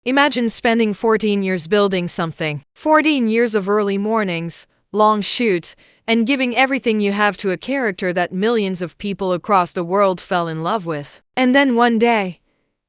Imagine spending 14 years building something. 14 years of early mornings, long shoots, and giving everything you have to a character that millions of people across the world fell in love with. And then one day,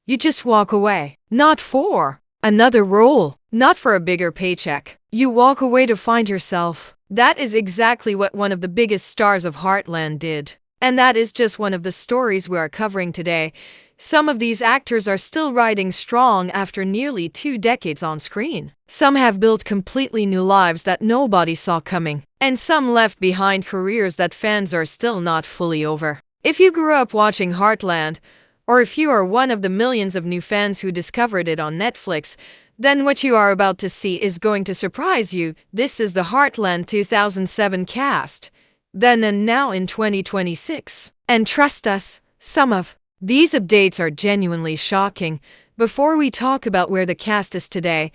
you just walk away. Not for another role, not for a bigger paycheck. You walk away to find yourself. That is exactly what one of the biggest stars of Heartland did. And that is just one of the stories we are covering today. Some of these actors are still riding strong after nearly 2 decades on screen. Some have built completely new lives that nobody saw coming. And some left behind careers that fans are still not fully over. If you grew up watching Heartland, or if you are one of the millions of new fans who discovered it on Netflix, then what you are about to see is going to surprise you. This is the Heartland 2007 cast, then and now in 2026. And trust us, some of these updates are genuinely shocking. Before we talk about where the cast is today,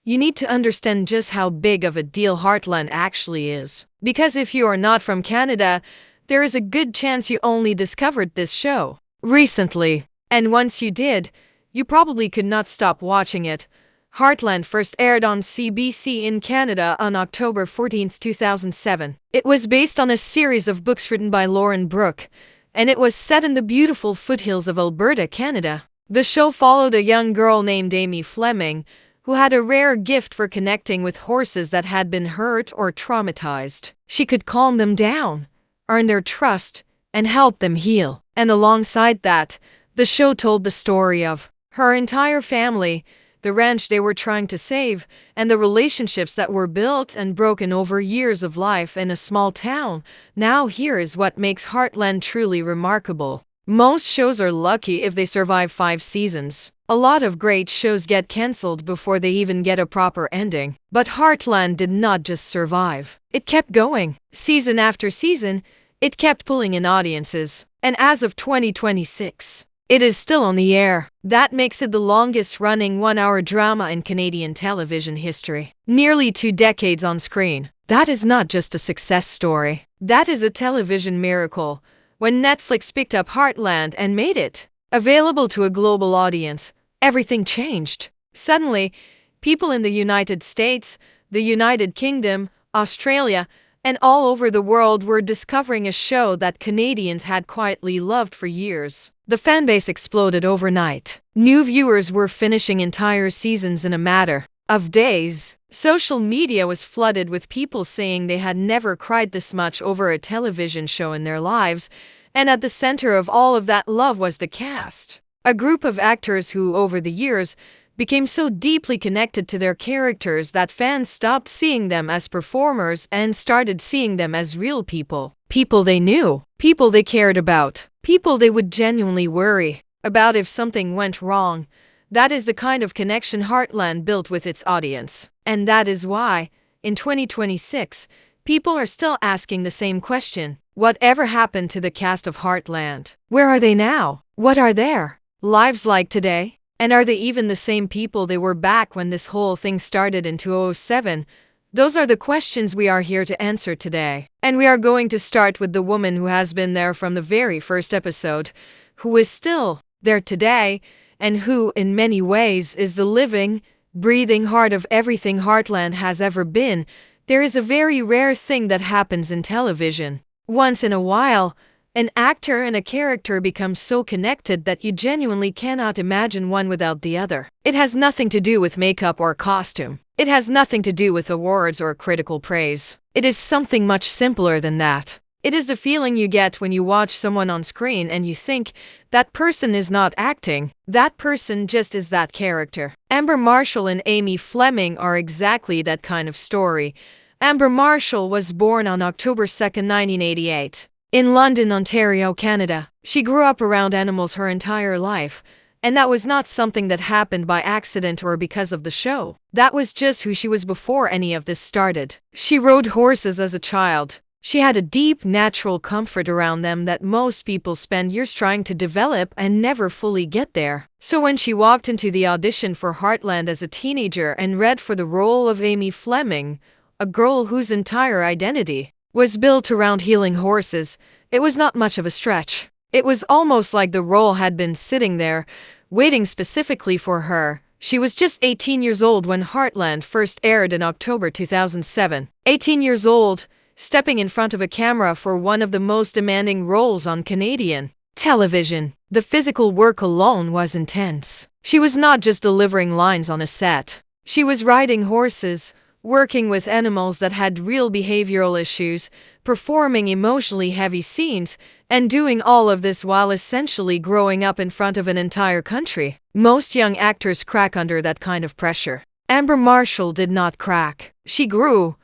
you need to understand just how big of a deal Heartland actually is. Because if you are not from Canada, there is a good chance you only discovered this show recently. And once you did, you probably could not stop watching it. Heartland first aired on CBC in Canada on October 14, 2007. It was based on a series of books written by Lauren Brooke, and it was set in the beautiful foothills of Alberta, Canada. The show followed a young girl named Amy Fleming, who had a rare gift for connecting with horses that had been hurt or traumatized. She could calm them down, earn their trust, and help them heal. And alongside that, the show told the story of her entire family, the ranch they were trying to save, and the relationships that were built and broken over years of life in a small town. Now here is what makes Heartland truly remarkable. Most shows are lucky if they survive 5 seasons. A lot of great shows get cancelled before they even get a proper ending. But Heartland did not just survive. It kept going. Season after season, it kept pulling in audiences. And as of 2026, it is still on the air. That makes it the longest-running 1-hour drama in Canadian television history. Nearly 2 decades on screen. That is not just a success story. That is a television miracle. When Netflix picked up Heartland and made it available to a global audience, everything changed. Suddenly, people in the United States, the United Kingdom, Australia, and all over the world were discovering a show that Canadians had quietly loved for years. The fanbase exploded overnight. New viewers were finishing entire seasons in a matter of days. Social media was flooded with people saying they had never cried this much over a television show in their lives, and at the center of all of that love was the cast. A group of actors who, over the years, became so deeply connected to their characters that fans stopped seeing them as performers and started seeing them as real people. People they knew, people they cared about, people they would genuinely worry about if something went wrong. That is the kind of connection Heartland built with its audience. And that is why, in 2026, people are still asking the same question. Whatever happened to the cast of Heartland? Where are they now? What are their lives like today? And are they even the same people they were back when this whole thing started in 2007? Those are the questions we are here to answer today. And we are going to start with the woman who has been there from the very first episode, who is still there today, and who, in many ways, is the living, breathing heart of everything Heartland has ever been. There is a very rare thing that happens in television. Once in a while, an actor and a character become so connected that you genuinely cannot imagine one without the other. It has nothing to do with makeup or costume. It has nothing to do with awards or critical praise. It is something much simpler than that. It is the feeling you get when you watch someone on screen and you think, that person is not acting, that person just is that character. Amber Marshall and Amy Fleming are exactly that kind of story. Amber Marshall was born on October 2, 1988. In London, Ontario, Canada. She grew up around animals her entire life, and that was not something that happened by accident or because of the show. That was just who she was before any of this started. She rode horses as a child. She had a deep, natural comfort around them that most people spend years trying to develop and never fully get there. So when she walked into the audition for Heartland as a teenager and read for the role of Amy Fleming, a girl whose entire identity was built around healing horses, it was not much of a stretch. It was almost like the role had been sitting there, waiting specifically for her. She was just 18 years old when Heartland first aired in October 2007. 18 years old, stepping in front of a camera for one of the most demanding roles on Canadian television. The physical work alone was intense. She was not just delivering lines on a set. She was riding horses, working with animals that had real behavioral issues, performing emotionally heavy scenes, and doing all of this while essentially growing up in front of an entire country. Most young actors crack under that kind of pressure. Amber Marshall did not crack. She grew.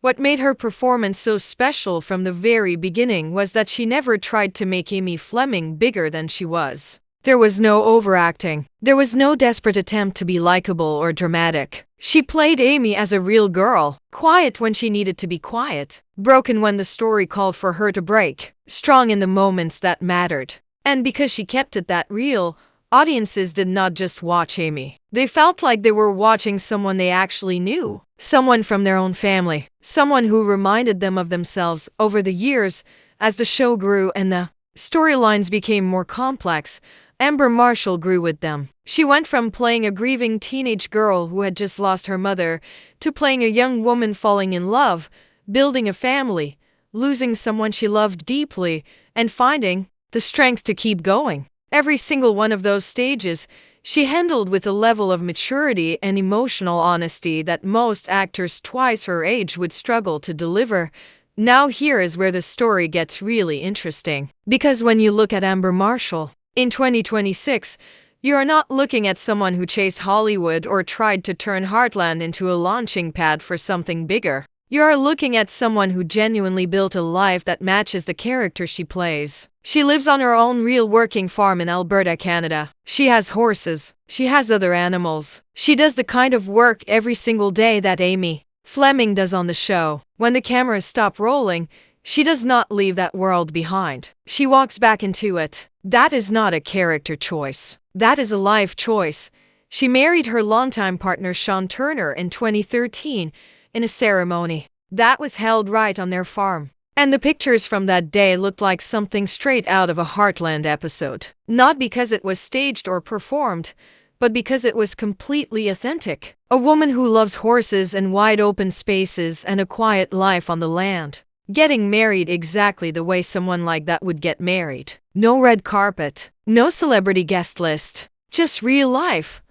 What made her performance so special from the very beginning was that she never tried to make Amy Fleming bigger than she was. There was no overacting. There was no desperate attempt to be likable or dramatic. She played Amy as a real girl, quiet when she needed to be quiet, broken when the story called for her to break, strong in the moments that mattered. And because she kept it that real, audiences did not just watch Amy. They felt like they were watching someone they actually knew, someone from their own family, someone who reminded them of themselves. Over the years, as the show grew and the storylines became more complex, Amber Marshall grew with them. She went from playing a grieving teenage girl who had just lost her mother to playing a young woman falling in love, building a family, losing someone she loved deeply, and finding the strength to keep going. Every single one of those stages, she handled with a level of maturity and emotional honesty that most actors twice her age would struggle to deliver. Now here is where the story gets really interesting. Because when you look at Amber Marshall in 2026, you are not looking at someone who chased Hollywood or tried to turn Heartland into a launching pad for something bigger. You are looking at someone who genuinely built a life that matches the character she plays. She lives on her own real working farm in Alberta, Canada. She has horses. She has other animals. She does the kind of work every single day that Amy Fleming does on the show. When the cameras stop rolling, she does not leave that world behind. She walks back into it. That is not a character choice. That is a life choice. She married her longtime partner Sean Turner in 2013 in a ceremony that was held right on their farm. And the pictures from that day looked like something straight out of a Heartland episode. Not because it was staged or performed, but because it was completely authentic. A woman who loves horses and wide open spaces and a quiet life on the land. Getting married exactly the way someone like that would get married. No red carpet, no celebrity guest list, just real life.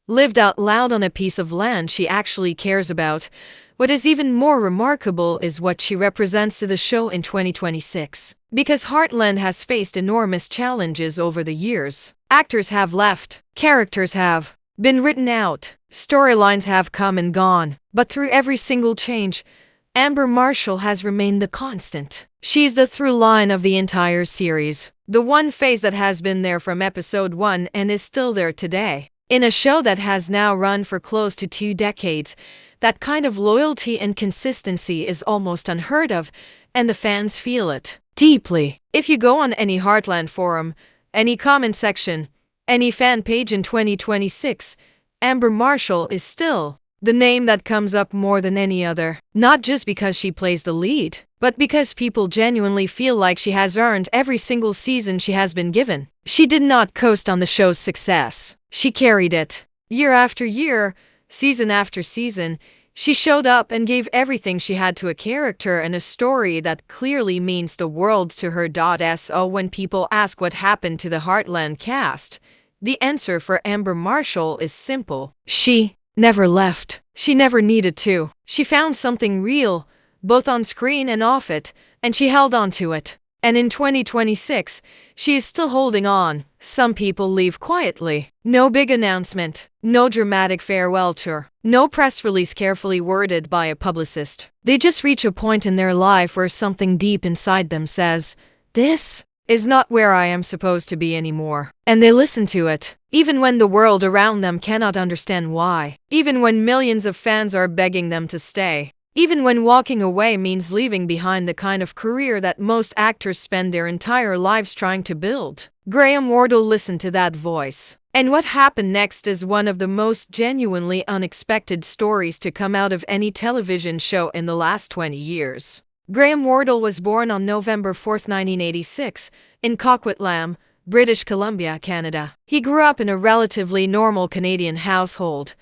Lived out loud on a piece of land she actually cares about. What is even more remarkable is what she represents to the show in 2026. Because Heartland has faced enormous challenges over the years. Actors have left, characters have been written out, storylines have come and gone. But through every single change, Amber Marshall has remained the constant. She's the through line of the entire series. The one face that has been there from episode 1 and is still there today. In a show that has now run for close to 2 decades, that kind of loyalty and consistency is almost unheard of, and the fans feel it deeply. If you go on any Heartland forum, any comment section, any fan page in 2026, Amber Marshall is still the name that comes up more than any other. Not just because she plays the lead, but because people genuinely feel like she has earned every single season she has been given. She did not coast on the show's success. She carried it. Year after year, season after season, she showed up and gave everything she had to a character and a story that clearly means the world to her. So when people ask what happened to the Heartland cast, the answer for Amber Marshall is simple. She never left. She never needed to. She found something real, both on screen and off it, and she held on to it. And in 2026, she is still holding on. Some people leave quietly. No big announcement. No dramatic farewell tour. No press release carefully worded by a publicist. They just reach a point in their life where something deep inside them says, "This is not where I am supposed to be anymore." And they listen to it. Even when the world around them cannot understand why. Even when millions of fans are begging them to stay. Even when walking away means leaving behind the kind of career that most actors spend their entire lives trying to build. Graham Wardle listened to that voice. And what happened next is one of the most genuinely unexpected stories to come out of any television show in the last 20 years. Graham Wardle was born on November 4, 1986, in Coquitlam, British Columbia, Canada. He grew up in a relatively normal Canadian household,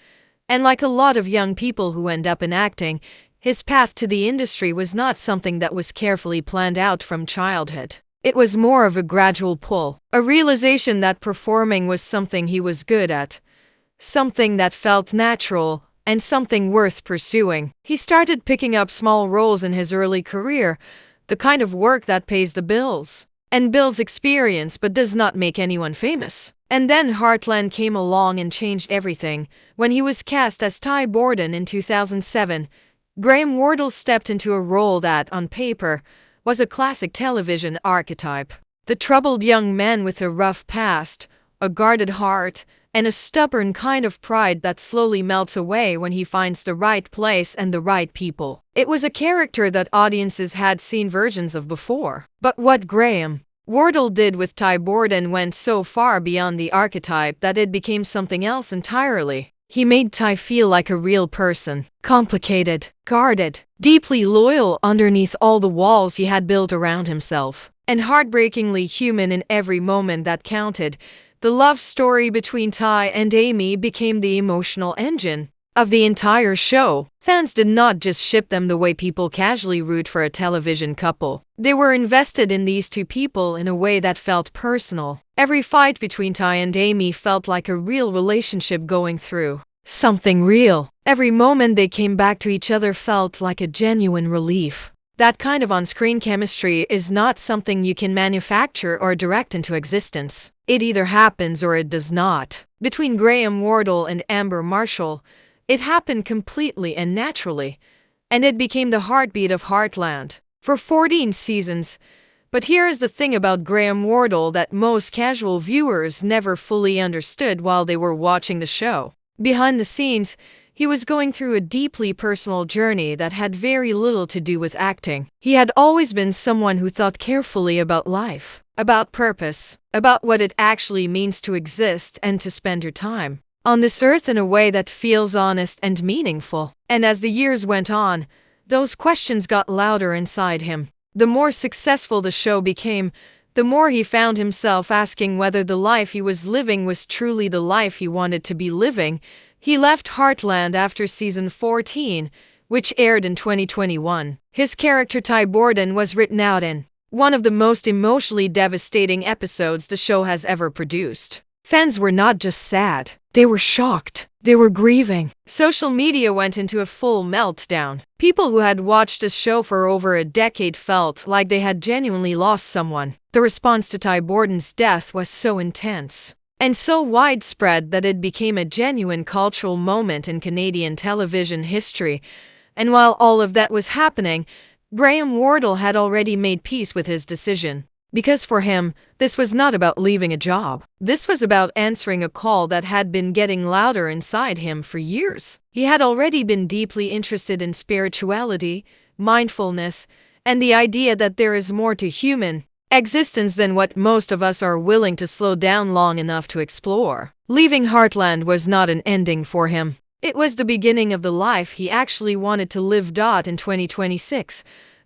and like a lot of young people who end up in acting, his path to the industry was not something that was carefully planned out from childhood. It was more of a gradual pull, a realization that performing was something he was good at, something that felt natural, and something worth pursuing. He started picking up small roles in his early career, the kind of work that pays the bills and builds experience but does not make anyone famous. And then Heartland came along and changed everything. When he was cast as Ty Borden in 2007, Graham Wardle stepped into a role that, on paper, was a classic television archetype. The troubled young man with a rough past, a guarded heart, and a stubborn kind of pride that slowly melts away when he finds the right place and the right people. It was a character that audiences had seen versions of before. But what Graham Wardle did with Ty Borden went so far beyond the archetype that it became something else entirely. He made Ty feel like a real person, complicated, guarded, deeply loyal underneath all the walls he had built around himself, and heartbreakingly human in every moment that counted. The love story between Ty and Amy became the emotional engine of the entire show. Fans did not just ship them the way people casually root for a television couple. They were invested in these two people in a way that felt personal. Every fight between Ty and Amy felt like a real relationship going through something real. Every moment they came back to each other felt like a genuine relief. That kind of on-screen chemistry is not something you can manufacture or direct into existence. It either happens or it does not. Between Graham Wardle and Amber Marshall, it happened completely and naturally, and it became the heartbeat of Heartland for 14 seasons. But here is the thing about Graham Wardle that most casual viewers never fully understood while they were watching the show. Behind the scenes, he was going through a deeply personal journey that had very little to do with acting. He had always been someone who thought carefully about life, about purpose, about what it actually means to exist and to spend your time on this earth in a way that feels honest and meaningful. And as the years went on, those questions got louder inside him. The more successful the show became, the more he found himself asking whether the life he was living was truly the life he wanted to be living. He left Heartland after season 14, which aired in 2021. His character Ty Borden was written out in one of the most emotionally devastating episodes the show has ever produced. Fans were not just sad, they were shocked. They were grieving. Social media went into a full meltdown. People who had watched this show for over a decade felt like they had genuinely lost someone. The response to Ty Borden's death was so intense and so widespread that it became a genuine cultural moment in Canadian television history. And while all of that was happening, Graham Wardle had already made peace with his decision. Because for him, this was not about leaving a job. This was about answering a call that had been getting louder inside him for years. He had already been deeply interested in spirituality, mindfulness, and the idea that there is more to human existence than what most of us are willing to slow down long enough to explore. Leaving Heartland was not an ending for him. It was the beginning of the life he actually wanted to live. In 2026,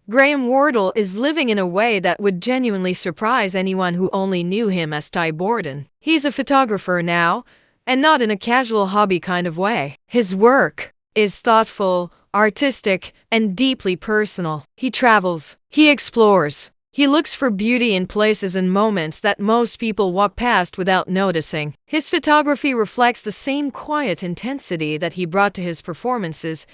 Graham Wardle is living in a way that would genuinely surprise anyone who only knew him as Ty Borden. He's a photographer now, and not in a casual hobby kind of way. His work is thoughtful, artistic, and deeply personal. He travels, he explores, he looks for beauty in places and moments that most people walk past without noticing. His photography reflects the same quiet intensity that he brought to his performances,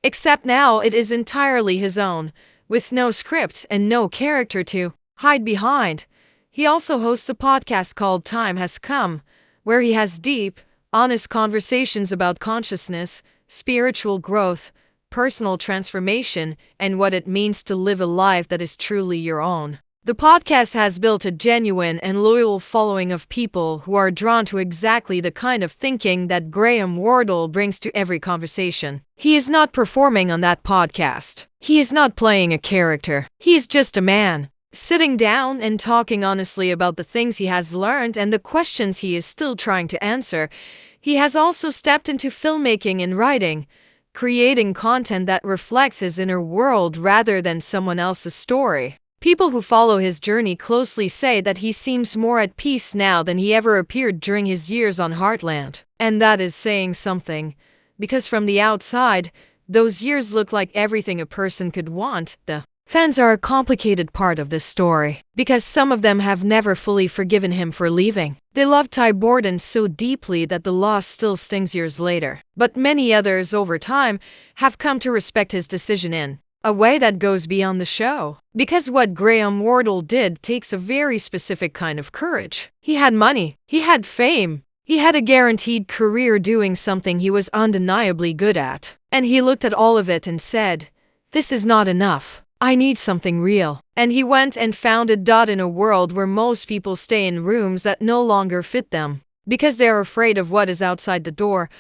except now it is entirely his own, with no script and no character to hide behind. He also hosts a podcast called Time Has Come, where he has deep, honest conversations about consciousness, spiritual growth, personal transformation, and what it means to live a life that is truly your own. The podcast has built a genuine and loyal following of people who are drawn to exactly the kind of thinking that Graham Wardle brings to every conversation. He is not performing on that podcast. He is not playing a character. He is just a man, sitting down and talking honestly about the things he has learned and the questions he is still trying to answer. He has also stepped into filmmaking and writing, creating content that reflects his inner world rather than someone else's story. People who follow his journey closely say that he seems more at peace now than he ever appeared during his years on Heartland. And that is saying something, because from the outside, those years look like everything a person could want. The fans are a complicated part of this story, because some of them have never fully forgiven him for leaving. They love Ty Borden so deeply that the loss still stings years later. But many others, over time, have come to respect his decision in a way that goes beyond the show. Because what Graham Wardle did takes a very specific kind of courage. He had money, he had fame, he had a guaranteed career doing something he was undeniably good at. And he looked at all of it and said, "This is not enough. I need something real." And he went and founded Dot in a world where most people stay in rooms that no longer fit them because they're afraid of what is outside the door.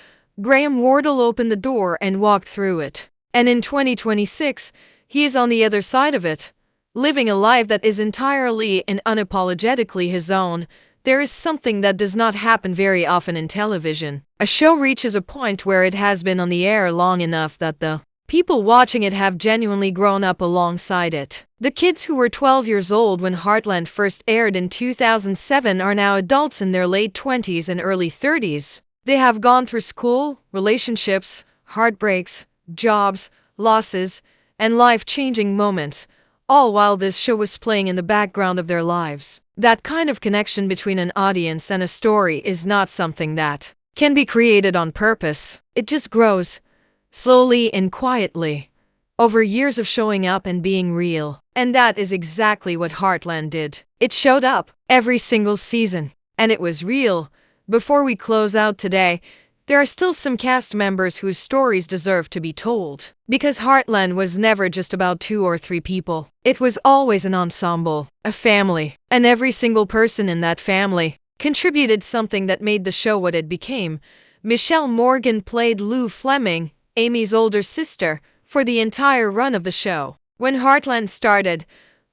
Graham Wardle opened the door and walked through it. And in 2026, he is on the other side of it, living a life that is entirely and unapologetically his own. There is something that does not happen very often in television. A show reaches a point where it has been on the air long enough that the people watching it have genuinely grown up alongside it. The kids who were 12 years old when Heartland first aired in 2007 are now adults in their late 20s and early 30s. They have gone through school, relationships, heartbreaks, jobs, losses, and life-changing moments, all while this show was playing in the background of their lives. That kind of connection between an audience and a story is not something that can be created on purpose. It just grows, slowly and quietly, over years of showing up and being real. And that is exactly what Heartland did. It showed up every single season, and it was real. Before we close out today, there are still some cast members whose stories deserve to be told. Because Heartland was never just about 2 or 3 people. It was always an ensemble, a family, and every single person in that family contributed something that made the show what it became. Michelle Morgan played Lou Fleming, Amy's older sister, for the entire run of the show. When Heartland started,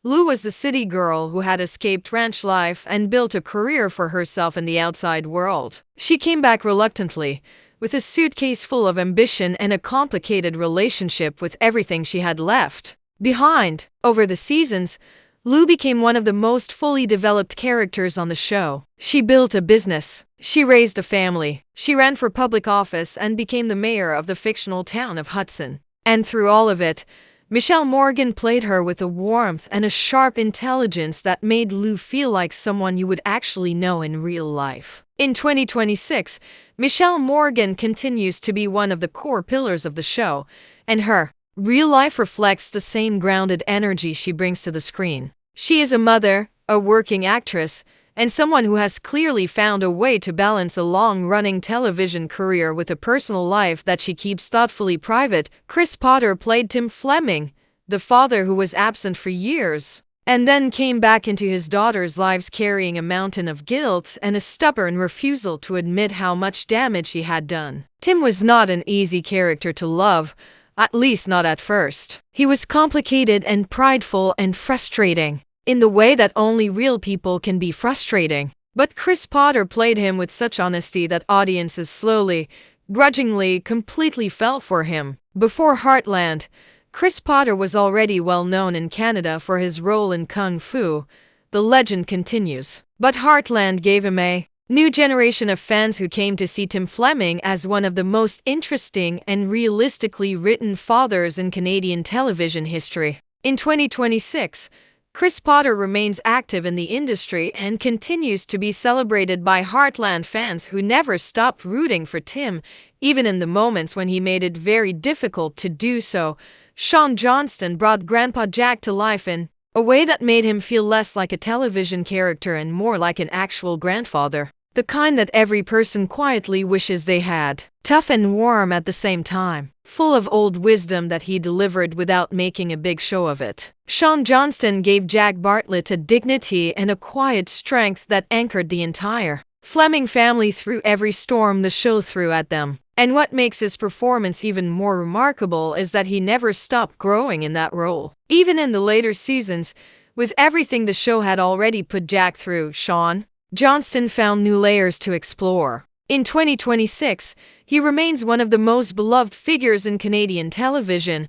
Lou was the city girl who had escaped ranch life and built a career for herself in the outside world. She came back reluctantly, with a suitcase full of ambition and a complicated relationship with everything she had left behind. Over the seasons, Lou became one of the most fully developed characters on the show. She built a business. She raised a family. She ran for public office and became the mayor of the fictional town of Hudson. And through all of it, Michelle Morgan played her with a warmth and a sharp intelligence that made Lou feel like someone you would actually know in real life. In 2026, Michelle Morgan continues to be one of the core pillars of the show, and her real life reflects the same grounded energy she brings to the screen. She is a mother, a working actress, and someone who has clearly found a way to balance a long-running television career with a personal life that she keeps thoughtfully private. Chris Potter played Tim Fleming, the father who was absent for years, and then came back into his daughter's lives carrying a mountain of guilt and a stubborn refusal to admit how much damage he had done. Tim was not an easy character to love, at least not at first. He was complicated and prideful and frustrating, in the way that only real people can be frustrating. But Chris Potter played him with such honesty that audiences slowly, grudgingly, completely fell for him. Before Heartland, Chris Potter was already well known in Canada for his role in Kung Fu. The legend continues. But Heartland gave him a new generation of fans who came to see Tim Fleming as one of the most interesting and realistically written fathers in Canadian television history. In 2026, Chris Potter remains active in the industry and continues to be celebrated by Heartland fans who never stopped rooting for Tim, even in the moments when he made it very difficult to do so. Sean Johnston brought Grandpa Jack to life in a way that made him feel less like a television character and more like an actual grandfather. The kind that every person quietly wishes they had. Tough and warm at the same time. Full of old wisdom that he delivered without making a big show of it. Sean Johnston gave Jack Bartlett a dignity and a quiet strength that anchored the entire Fleming family through every storm the show threw at them. And what makes his performance even more remarkable is that he never stopped growing in that role. Even in the later seasons, with everything the show had already put Jack through, Sean Johnston found new layers to explore. In 2026, he remains one of the most beloved figures in Canadian television,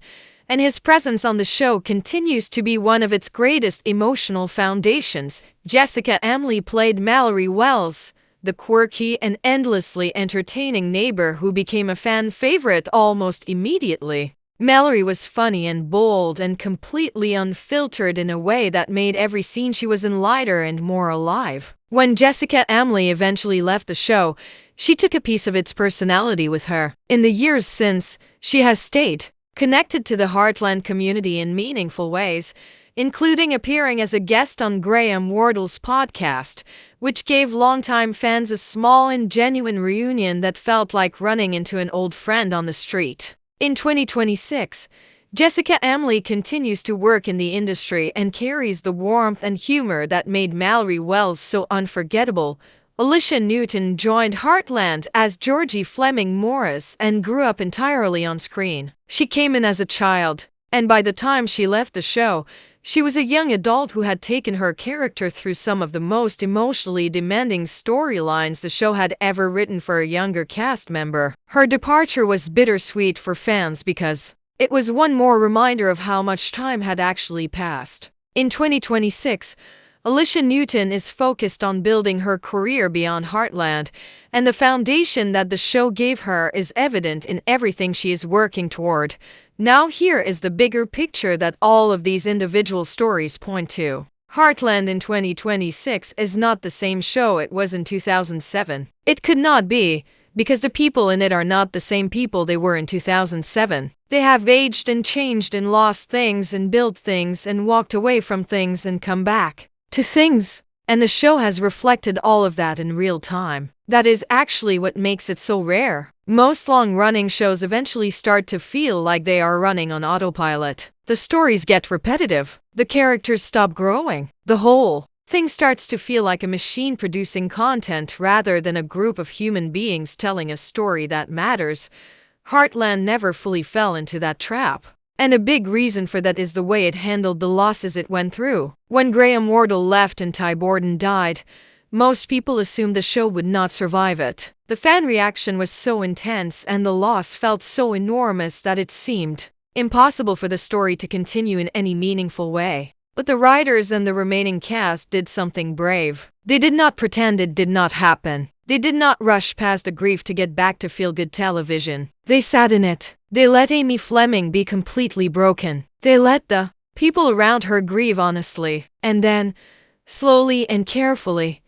and his presence on the show continues to be one of its greatest emotional foundations. Jessica Amley played Mallory Wells, the quirky and endlessly entertaining neighbor who became a fan favorite almost immediately. Mallory was funny and bold and completely unfiltered in a way that made every scene she was in lighter and more alive. When Jessica Amley eventually left the show, she took a piece of its personality with her. In the years since, she has stayed connected to the Heartland community in meaningful ways, including appearing as a guest on Graham Wardle's podcast, which gave longtime fans a small and genuine reunion that felt like running into an old friend on the street. In 2026, Jessica Amley continues to work in the industry and carries the warmth and humor that made Mallory Wells so unforgettable. Alicia Newton joined Heartland as Georgie Fleming Morris and grew up entirely on screen. She came in as a child, and by the time she left the show, she was a young adult who had taken her character through some of the most emotionally demanding storylines the show had ever written for a younger cast member. Her departure was bittersweet for fans because it was one more reminder of how much time had actually passed. In 2026, Alicia Newton is focused on building her career beyond Heartland, and the foundation that the show gave her is evident in everything she is working toward. Now here is the bigger picture that all of these individual stories point to. Heartland in 2026 is not the same show it was in 2007. It could not be, because the people in it are not the same people they were in 2007. They have aged and changed and lost things and built things and walked away from things and come back to things. And the show has reflected all of that in real time. That is actually what makes it so rare. Most long-running shows eventually start to feel like they are running on autopilot. The stories get repetitive. The characters stop growing. The whole thing starts to feel like a machine producing content rather than a group of human beings telling a story that matters. Heartland never fully fell into that trap. And a big reason for that is the way it handled the losses it went through. When Graham Wardle left and Ty Borden died, most people assumed the show would not survive it. The fan reaction was so intense and the loss felt so enormous that it seemed impossible for the story to continue in any meaningful way. But the writers and the remaining cast did something brave. They did not pretend it did not happen. They did not rush past the grief to get back to feel-good television. They sat in it. They let Amy Fleming be completely broken. They let the people around her grieve honestly. And then, slowly and carefully,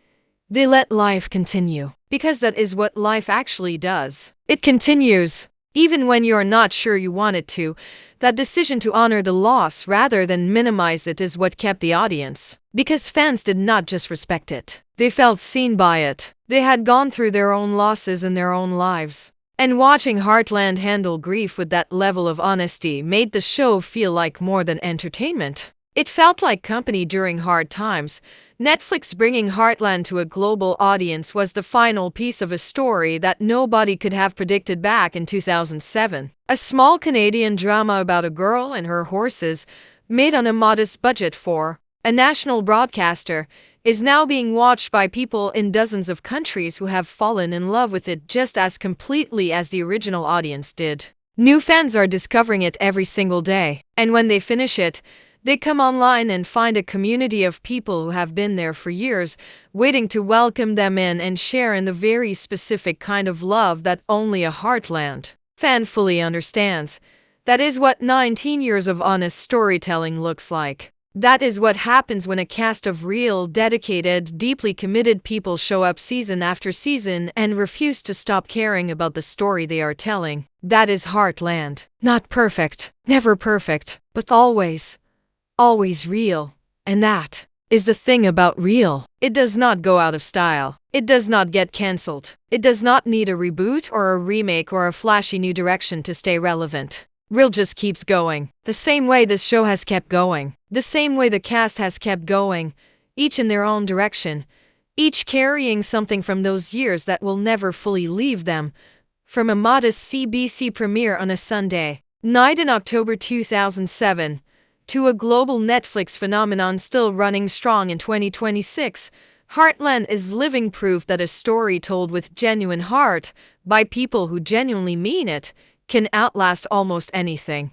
they let life continue. Because that is what life actually does. It continues. Even when you're not sure you want it to, that decision to honor the loss rather than minimize it is what kept the audience. Because fans did not just respect it. They felt seen by it. They had gone through their own losses in their own lives. And watching Heartland handle grief with that level of honesty made the show feel like more than entertainment. It felt like company during hard times. Netflix bringing Heartland to a global audience was the final piece of a story that nobody could have predicted back in 2007. A small Canadian drama about a girl and her horses, made on a modest budget for a national broadcaster, is now being watched by people in dozens of countries who have fallen in love with it just as completely as the original audience did. New fans are discovering it every single day, and when they finish it, they come online and find a community of people who have been there for years, waiting to welcome them in and share in the very specific kind of love that only a Heartland fan fully understands. That is what 19 years of honest storytelling looks like. That is what happens when a cast of real, dedicated, deeply committed people show up season after season and refuse to stop caring about the story they are telling. That is Heartland. Not perfect, never perfect, but always real. And that is the thing about real. It does not go out of style. It does not get cancelled. It does not need a reboot or a remake or a flashy new direction to stay relevant. Real just keeps going. The same way this show has kept going. The same way the cast has kept going. Each in their own direction. Each carrying something from those years that will never fully leave them. From a modest CBC premiere on a Sunday night in October 2007, to a global Netflix phenomenon still running strong in 2026, Heartland is living proof that a story told with genuine heart, by people who genuinely mean it, can outlast almost anything.